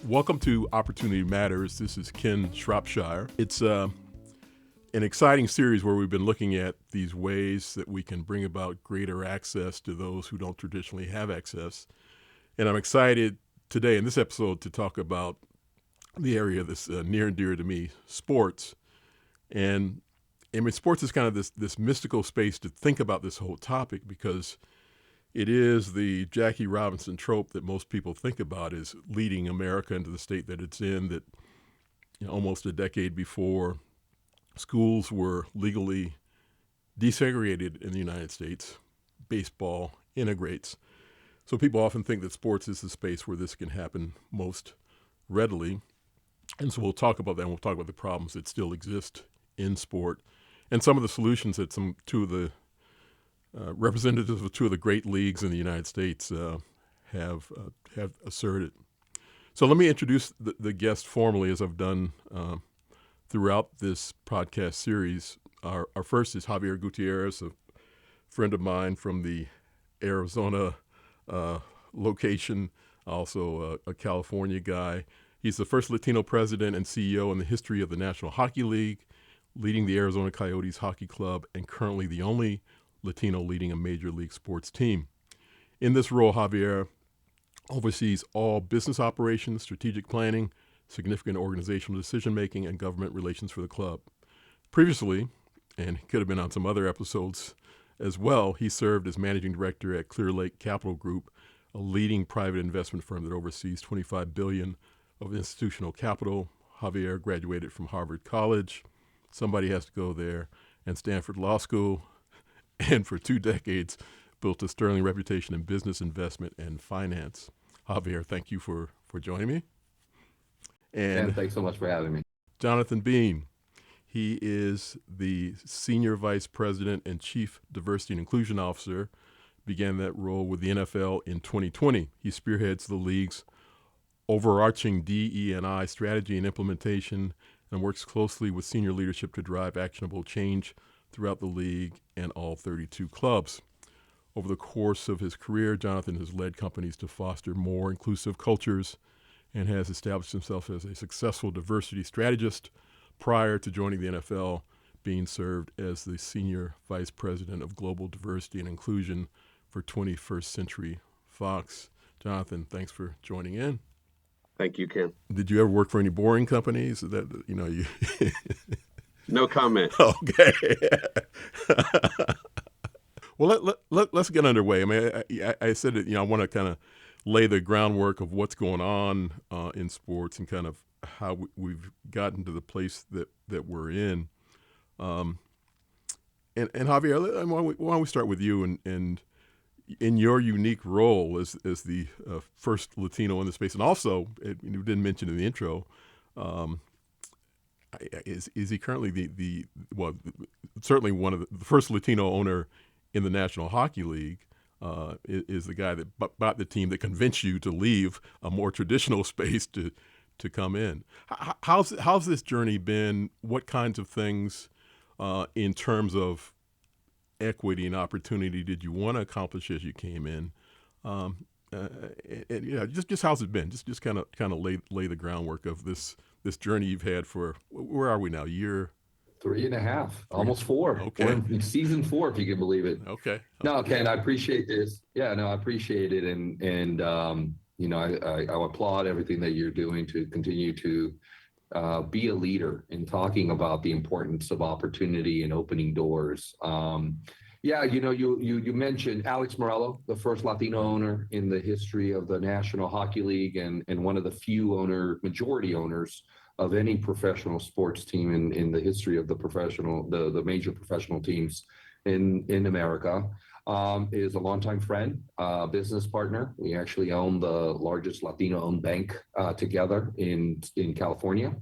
Welcome to Opportunity Matters. This is Ken Shropshire. It's an exciting series where we've been looking at these ways that we can bring about greater access to those who don't traditionally have access. And I'm excited today in this episode to talk about the area that's near and dear to me, sports. And I mean, sports is kind of this mystical space to think about this whole topic because it is the Jackie Robinson trope that most people think about is leading America into the state that it's in, that almost a decade before schools were legally desegregated in the United States, baseball integrates. So people often think that sports is the space where this can happen most readily. And so we'll talk about that, and we'll talk about the problems that still exist in sport and some of the solutions that two of the representatives of two of the great leagues in the United States have asserted. So let me introduce the guest formally, as I've done throughout this podcast series. Our first is Xavier Gutierrez, a friend of mine from the Arizona location, also a California guy. He's the first Latino president and CEO in the history of the National Hockey League, leading the Arizona Coyotes Hockey Club, and currently the only Latino leading a major league sports team. In this role, Xavier oversees all business operations, strategic planning, significant organizational decision-making, and government relations for the club. Previously, and he could have been on some other episodes as well, he served as managing director at Clear Lake Capital Group, a leading private investment firm that oversees $25 billion of institutional capital. Xavier graduated from Harvard College. Somebody has to go there, and Stanford Law School, and for 2 decades built a sterling reputation in business, investment, and finance. Xavier, thank you for joining me. And thanks so much for having me. Jonathan Beane. He is the Senior Vice President and Chief Diversity and Inclusion Officer, began that role with the NFL in 2020. He spearheads the league's overarching DE&I strategy and implementation and works closely with senior leadership to drive actionable change throughout the league and all 32 clubs. Over the course of his career, Jonathan has led companies to foster more inclusive cultures and has established himself as a successful diversity strategist. Prior to joining the NFL, Beane served as the Senior Vice President of Global Diversity and Inclusion for 21st Century Fox. Jonathan, thanks for joining in. Thank you, Ken. Did you ever work for any boring companies? You No comment. Okay. Well, let's get underway. I mean, I said that I want to kind of lay the groundwork of what's going on in sports and kind of how we've gotten to the place that we're in. And Javier, why don't we start with you and in your unique role as the first Latino in the space, and also you didn't mention in the intro. Is he currently certainly one of the first Latino owner in the National Hockey League, is the guy that bought the team that convinced you to leave a more traditional space to come in. How's this journey been? What kinds of things in terms of equity and opportunity did you want to accomplish as you came in? Just how's it been? Just kind of lay the groundwork of this journey you've had for, where are we now? Year 3.5, almost 4. Okay. We're in season 4, if you can believe it. Okay. No, Ken, I appreciate this. Yeah, no, I appreciate it. And I applaud everything that you're doing to continue to be a leader in talking about the importance of opportunity and opening doors. You mentioned Alex Morello, the first Latino owner in the history of the National Hockey League, and one of the few majority owners of any professional sports team in the history of the major professional teams in America. Is a longtime friend, business partner. We actually own the largest Latino-owned bank together in California.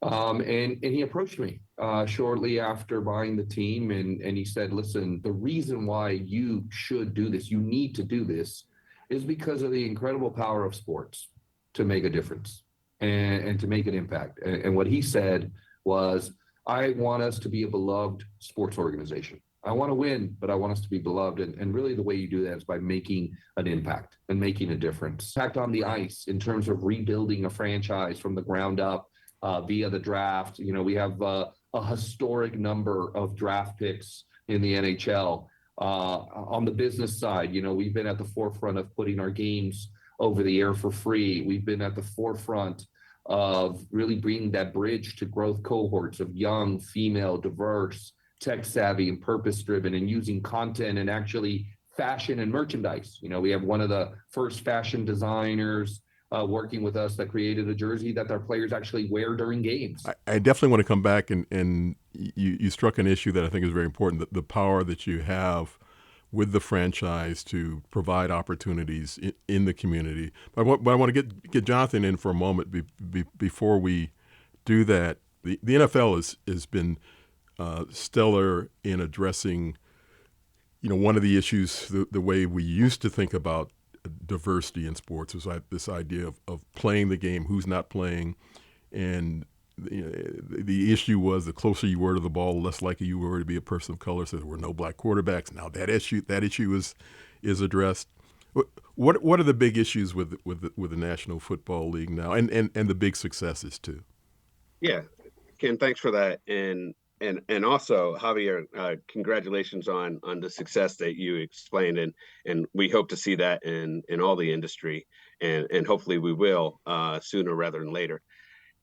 And he approached me shortly after buying the team, and he said, listen, the reason why you should do this, you need to do this, is because of the incredible power of sports to make a difference and to make an impact. And what he said was, I want us to be a beloved sports organization. I want to win, but I want us to be beloved. And really the way you do that is by making an impact and making a difference. Impact on the ice in terms of rebuilding a franchise from the ground up via the draft. You know, we have a historic number of draft picks in the NHL. On the business side, you know, we've been at the forefront of putting our games over the air for free. We've been at the forefront of really bringing that bridge to growth cohorts of young, female, diverse, tech savvy and purpose driven, and using content and actually fashion and merchandise. You know, we have one of the first fashion designers working with us that created a jersey that our players actually wear during games. I definitely want to come back and you struck an issue that I think is very important, the power that you have with the franchise to provide opportunities in the community. But I want to get Jonathan in for a moment before we do that. The NFL has been stellar in addressing, you know, one of the issues, the way we used to think about diversity in sports was this idea of playing the game, who's not playing, and the issue was the closer you were to the ball, the less likely you were to be a person of color. So there were no black quarterbacks. Now that issue is addressed. What are the big issues with the National Football League now, and the big successes too? Yeah, Ken, thanks for that, and also Javier, congratulations on the success that you explained, and we hope to see that in all the industry, and hopefully we will sooner rather than later.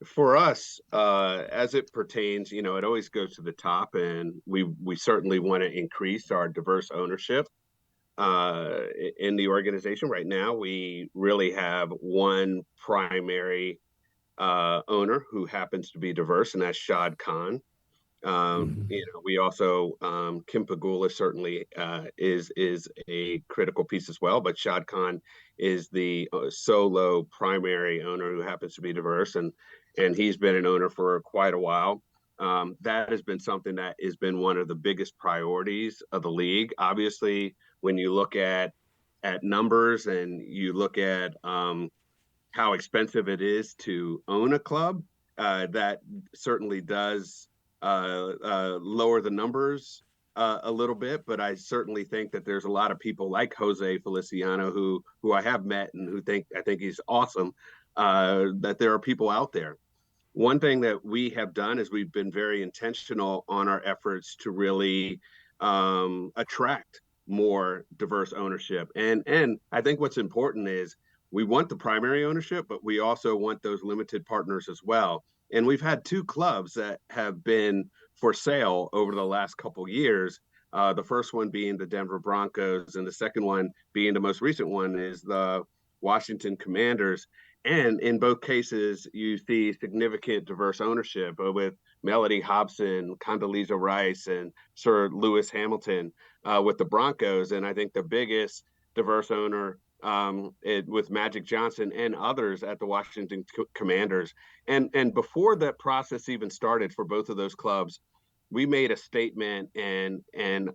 For us, as it pertains, you know, it always goes to the top, and we certainly want to increase our diverse ownership in the organization. Right now, we really have one primary owner who happens to be diverse, and that's Shad Khan. You know, we also Kim Pagula certainly is a critical piece as well, but Shad Khan is the solo primary owner who happens to be diverse, and he's been an owner for quite a while. That has been something that has been one of the biggest priorities of the league. Obviously, when you look at numbers and you look at how expensive it is to own a club, that certainly does lower the numbers a little bit, but I certainly think that there's a lot of people like Jose Feliciano who I have met and who I think he's awesome. That there are people out there. One thing that we have done is we've been very intentional on our efforts to really attract more diverse ownership, and I think what's important is we want the primary ownership, but we also want those limited partners as well. And we've had two clubs that have been for sale over the last couple years. The first one being the Denver Broncos, and the second one being the most recent one is the Washington Commanders. And in both cases, you see significant diverse ownership with Melody Hobson, Condoleezza Rice, and Sir Lewis Hamilton with the Broncos. And I think the biggest diverse owner with Magic Johnson and others at the Washington Commanders. And before that process even started for both of those clubs, we made a statement and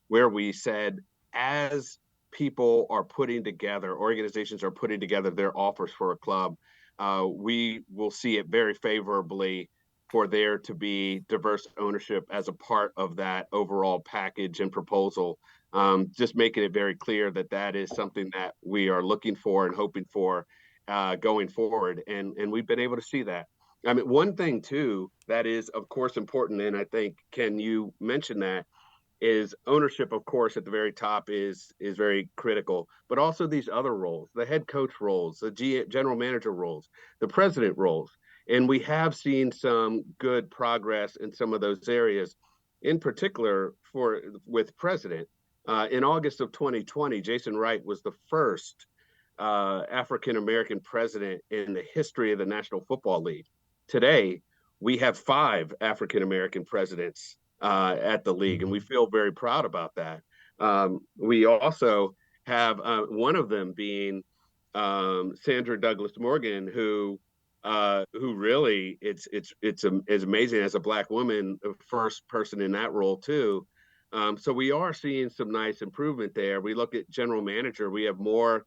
where we said, as people are putting together, organizations are putting together their offers for a club, we will see it very favorably for there to be diverse ownership as a part of that overall package and proposal. Just making it very clear that that is something that we are looking for and hoping for going forward. And we've been able to see that. I mean, one thing, too, that is, of course, important, and I think, Ken, you mentioned that, is ownership, of course, at the very top is very critical, but also these other roles, the head coach roles, the general manager roles, the president roles. And we have seen some good progress in some of those areas, in particular with president. In August of 2020, Jason Wright was the first African-American president in the history of the National Football League. Today, we have 5 African-American presidents at the league, and we feel very proud about that. We also have one of them being Sandra Douglas Morgan, who really it's amazing as a Black woman, the first person in that role too. So we are seeing some nice improvement there. We look at general manager. We have more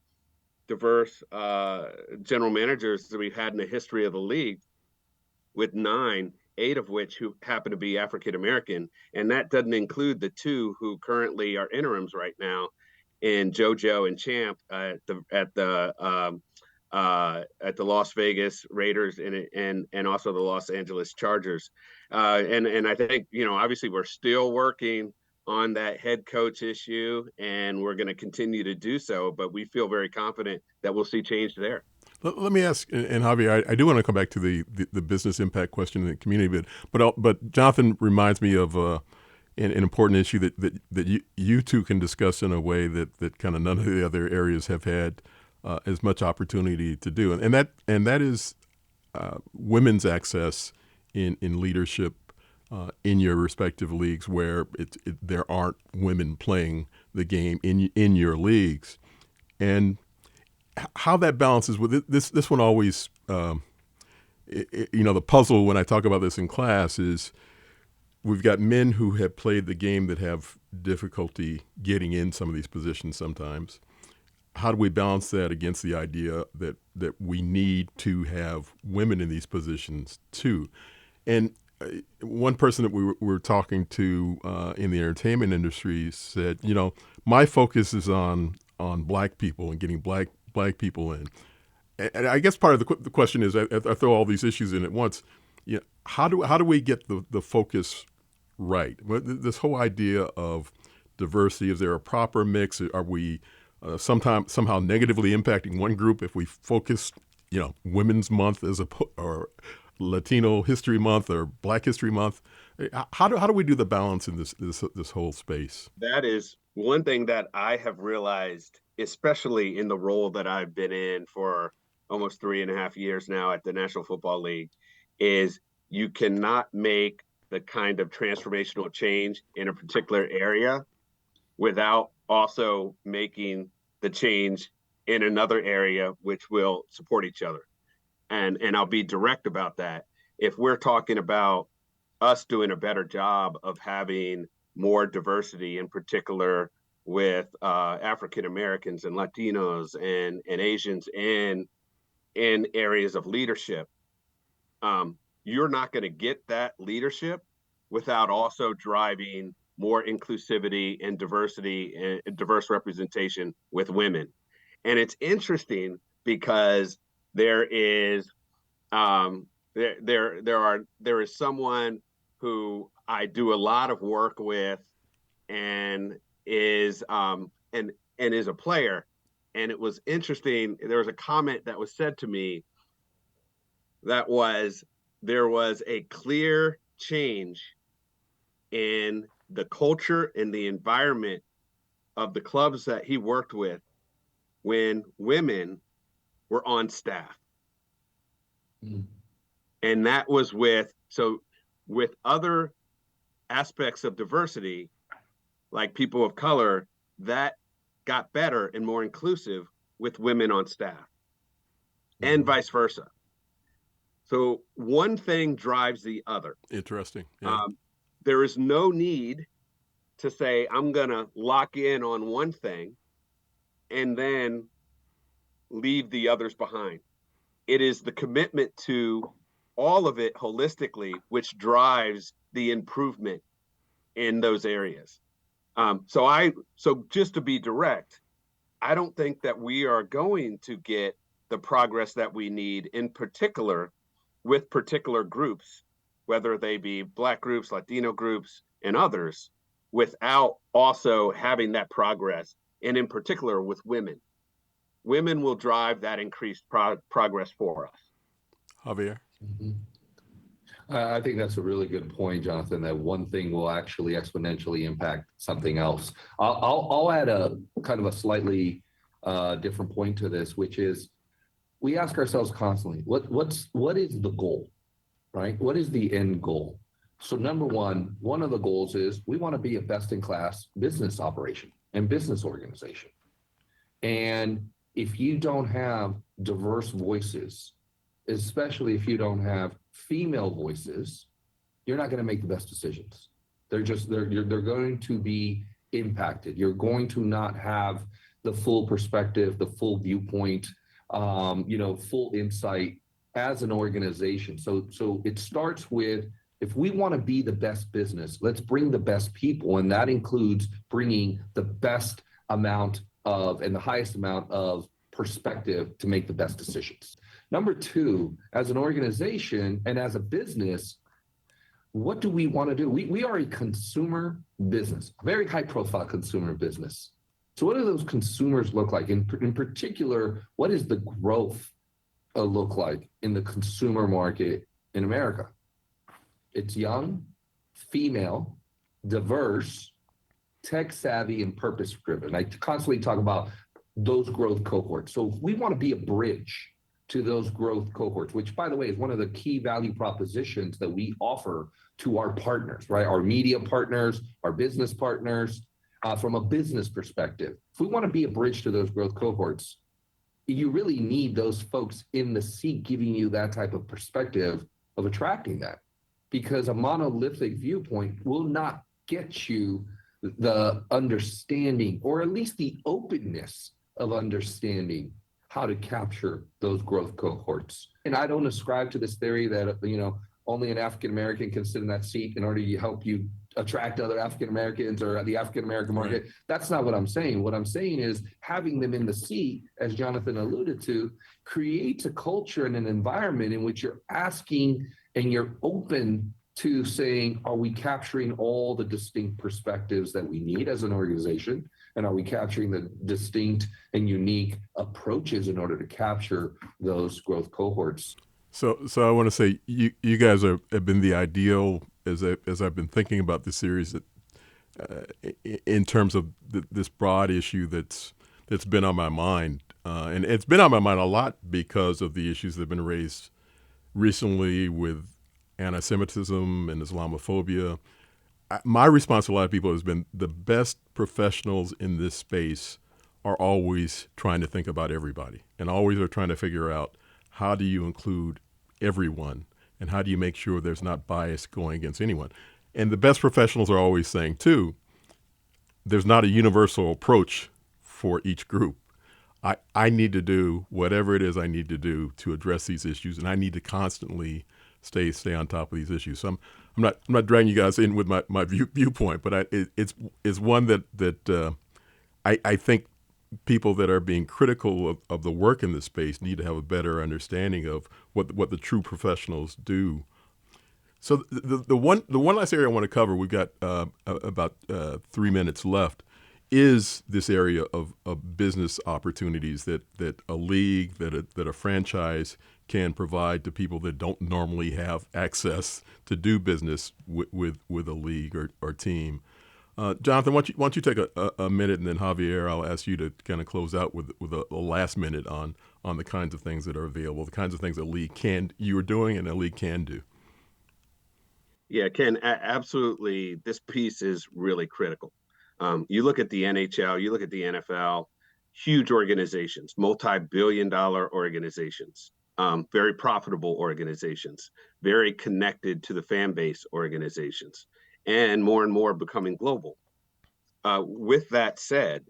diverse general managers than we've had in the history of the league, with 9, 8 of which who happen to be African American, and that doesn't include the 2 who currently are interims right now, in JoJo and Champ at the Las Vegas Raiders and also the Los Angeles Chargers. And I think, obviously we're still working on that head coach issue, and we're going to continue to do so, but we feel very confident that we'll see change there. Let me ask, and Javier, I do want to come back to the business impact question in the community, but Jonathan reminds me of an important issue that you two can discuss in a way that kind of none of the other areas have had as much opportunity to do, and that is women's access in leadership in your respective leagues where there aren't women playing the game in your leagues, and how that balances with this one always, the puzzle when I talk about this in class is we've got men who have played the game that have difficulty getting in some of these positions sometimes. How do we balance that against the idea that we need to have women in these positions too? And one person that we were talking to in the entertainment industry said, my focus is on black people and getting black people in. And I guess part of the question is, I throw all these issues in at once. How do we get the focus right? This whole idea of diversity, is there a proper mix? Are we somehow negatively impacting one group if we focus, Women's Month or Latino History Month or Black History Month? How do we do the balance in this whole space? That is one thing that I have realized, especially in the role that I've been in for almost 3.5 years now at the National Football League, is you cannot make the kind of transformational change in a particular area without also making the change in another area, which will support each other. And I'll be direct about that. If we're talking about us doing a better job of having more diversity, in particular with African Americans and Latinos and Asians in areas of leadership, you're not going to get that leadership without also driving more inclusivity and diversity and diverse representation with women. And it's interesting because there is someone who I do a lot of work with and is a player. And it was interesting. There was a comment that was said to me that there was a clear change in the culture and the environment of the clubs that he worked with when women were on staff. Mm. And that was with other aspects of diversity, like people of color, that got better and more inclusive with women on staff, and vice versa. So one thing drives the other. Interesting. Yeah. There is no need to say, I'm going to lock in on one thing and then leave the others behind. It is the commitment to all of it holistically, which drives the improvement in those areas. So just to be direct, I don't think that we are going to get the progress that we need, in particular with particular groups, whether they be Black groups, Latino groups, and others, without also having that progress, and in particular with women. Women will drive that increased progress for us. Javier? Mm-hmm. I think that's a really good point, Jonathan, that one thing will actually exponentially impact something else. I'll add a kind of a slightly different point to this, which is we ask ourselves constantly, what is the goal, right? What is the end goal? So number one of the goals is we want to be a best-in-class business operation and business organization. And if you don't have diverse voices, especially if you don't have female voices, you're not going to make the best decisions. They're going to be impacted. You're going to not have the full perspective, the full viewpoint, full insight as an organization. So it starts with If we want to be the best business, let's bring the best people. And that includes bringing the best amount of and the highest amount of perspective to make the best decisions. Number two, as an organization and as a business, what do we want to do? We are a consumer business, a very high profile consumer business. So what do those consumers look like? In particular, what is the growth look like in the consumer market in America? It's young, female, diverse, tech savvy, and purpose driven. I constantly talk about those growth cohorts. So if we want to be a bridge to those growth cohorts, which by the way is one of the key value propositions that we offer to our partners, right? Our media partners, our business partners, from a business perspective. If we want to be a bridge to those growth cohorts, you really need those folks in the seat giving you that type of perspective of attracting that, because a monolithic viewpoint will not get you the understanding, or at least the openness of understanding how to capture those growth cohorts. And I don't ascribe to this theory that, only an African American can sit in that seat in order to help you attract other African Americans or the African American market. Right. That's not what I'm saying. What I'm saying is having them in the seat, as Jonathan alluded to, creates a culture and an environment in which you're asking and you're open to saying, are we capturing all the distinct perspectives that we need as an organization? And are we capturing the distinct and unique approaches in order to capture those growth cohorts? So I want to say you guys have been the ideal, as I've been thinking about this series, in terms of this broad issue that's been on my mind, and it's been on my mind a lot because of the issues that have been raised recently with anti-Semitism and Islamophobia. My response to a lot of people has been the best professionals in this space are always trying to think about everybody and always are trying to figure out how do you include everyone and how do you make sure there's not bias going against anyone. And the best professionals are always saying, too, there's not a universal approach for each group. I need to do whatever it is I need to do to address these issues, and I need to constantly stay on top of these issues. So I'm not dragging you guys in with my viewpoint, but it's one that I think people that are being critical of the work in this space need to have a better understanding of what the true professionals do. So the one last area I want to cover, we've got about 3 minutes left, is this area of business opportunities that a league, that a franchise can provide to people that don't normally have access to do business with a league or team. Jonathan, why don't you take a minute, and then Javier, I'll ask you to kind of close out with a last minute on the kinds of things that are available, the kinds of things you are doing and a league can do. Yeah, Ken, absolutely. This piece is really critical. You look at the NHL, you look at the NFL, huge organizations, multi-billion-dollar organizations, very profitable organizations, very connected to the fan base organizations, and more becoming global. With that said,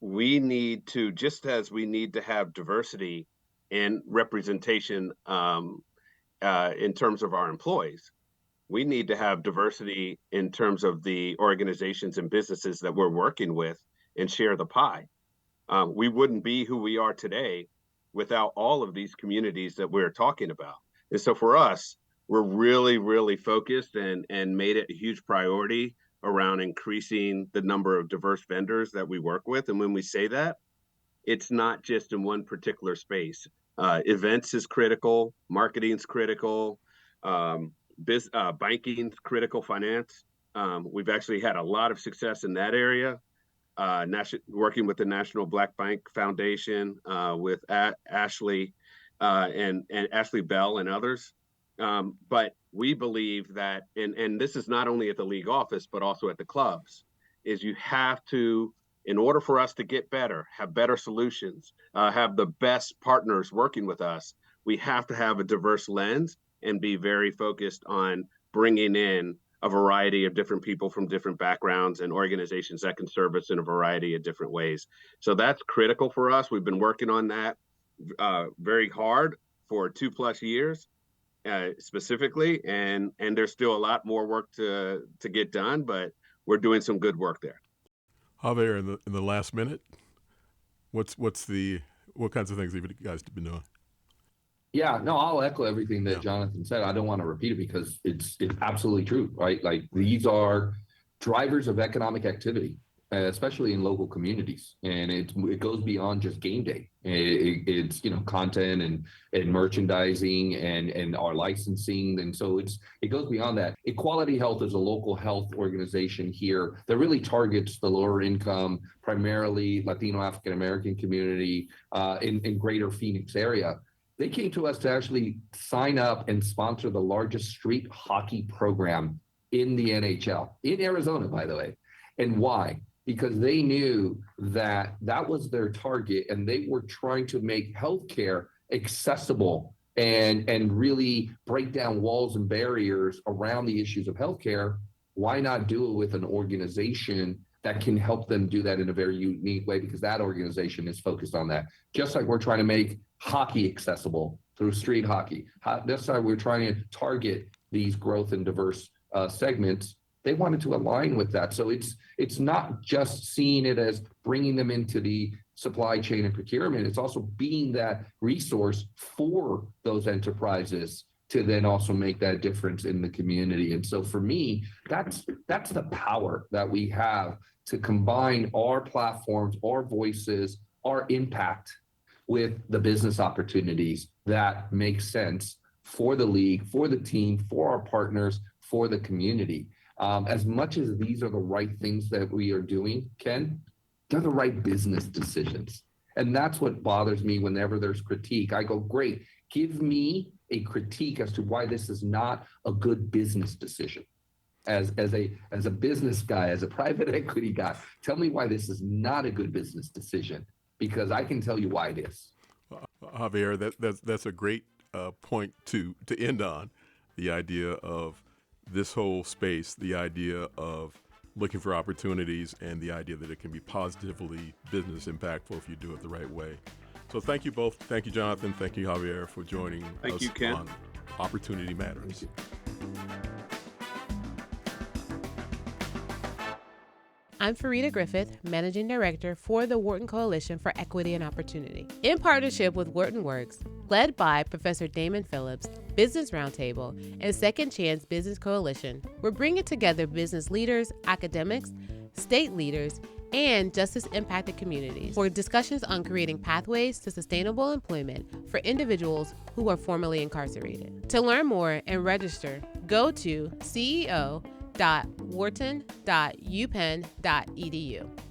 we need to, just as we need to have diversity and representation in terms of our employees, we need to have diversity in terms of the organizations and businesses that we're working with and share the pie. We wouldn't be who we are today without all of these communities that we're talking about. And so for us, we're really, really focused and made it a huge priority around increasing the number of diverse vendors that we work with. And when we say that, it's not just in one particular space. Events is critical, marketing is critical, banking is critical, finance. We've actually had a lot of success in that area. Working with the National Black Bank Foundation, with Ashley and Ashley Bell and others. But we believe that, and this is not only at the league office, but also at the clubs, is you have to, in order for us to get better, have better solutions, have the best partners working with us, we have to have a diverse lens and be very focused on bringing in a variety of different people from different backgrounds and organizations that can serve us in a variety of different ways. So that's critical for us. We've been working on that very hard for 2+ years. specifically, and there's still a lot more work to get done, but we're doing some good work there. Javier, in the last minute, what kinds of things have you guys been doing? Yeah, no, I'll echo everything that Yeah. Jonathan said. I don't want to repeat it because it's absolutely true, right? Like these are drivers of economic activity, especially in local communities, and it goes beyond just game day. It's content and merchandising and our licensing, and so it goes beyond that. Equality Health is a local health organization here that really targets the lower income, primarily Latino African American community in Greater Phoenix area. They came to us to actually sign up and sponsor the largest street hockey program in the NHL, in Arizona, by the way. And why? Because they knew that was their target, and they were trying to make healthcare accessible and really break down walls and barriers around the issues of healthcare. Why not do it with an organization that can help them do that in a very unique way? Because that organization is focused on that. Just like we're trying to make hockey accessible through street hockey. That's why we're trying to target these growth and diverse segments. They wanted to align with that. So it's not just seeing it as bringing them into the supply chain and procurement. It's also being that resource for those enterprises to then also make that difference in the community. And so for me, that's the power that we have to combine our platforms, our voices, our impact with the business opportunities that make sense for the league, for the team, for our partners, for the community. As much as these are the right things that we are doing, Ken, they're the right business decisions. And that's what bothers me whenever there's critique. I go, great, give me a critique as to why this is not a good business decision. As a business guy, as a private equity guy, tell me why this is not a good business decision, because I can tell you why it is. Javier, that's a great point to end on, the idea of this whole space, the idea of looking for opportunities, and the idea that it can be positively business impactful if you do it the right way. So thank you both. Thank you, Jonathan. Thank you, Javier, for joining Thank us you, Ken. on Opportunity Matters. I'm Farida Griffith, Managing Director for the Wharton Coalition for Equity and Opportunity. In partnership with Wharton Works, led by Professor Damon Phillips, Business Roundtable, and Second Chance Business Coalition, we're bringing together business leaders, academics, state leaders, and justice-impacted communities for discussions on creating pathways to sustainable employment for individuals who are formerly incarcerated. To learn more and register, go to ceo.wharton.upenn.edu.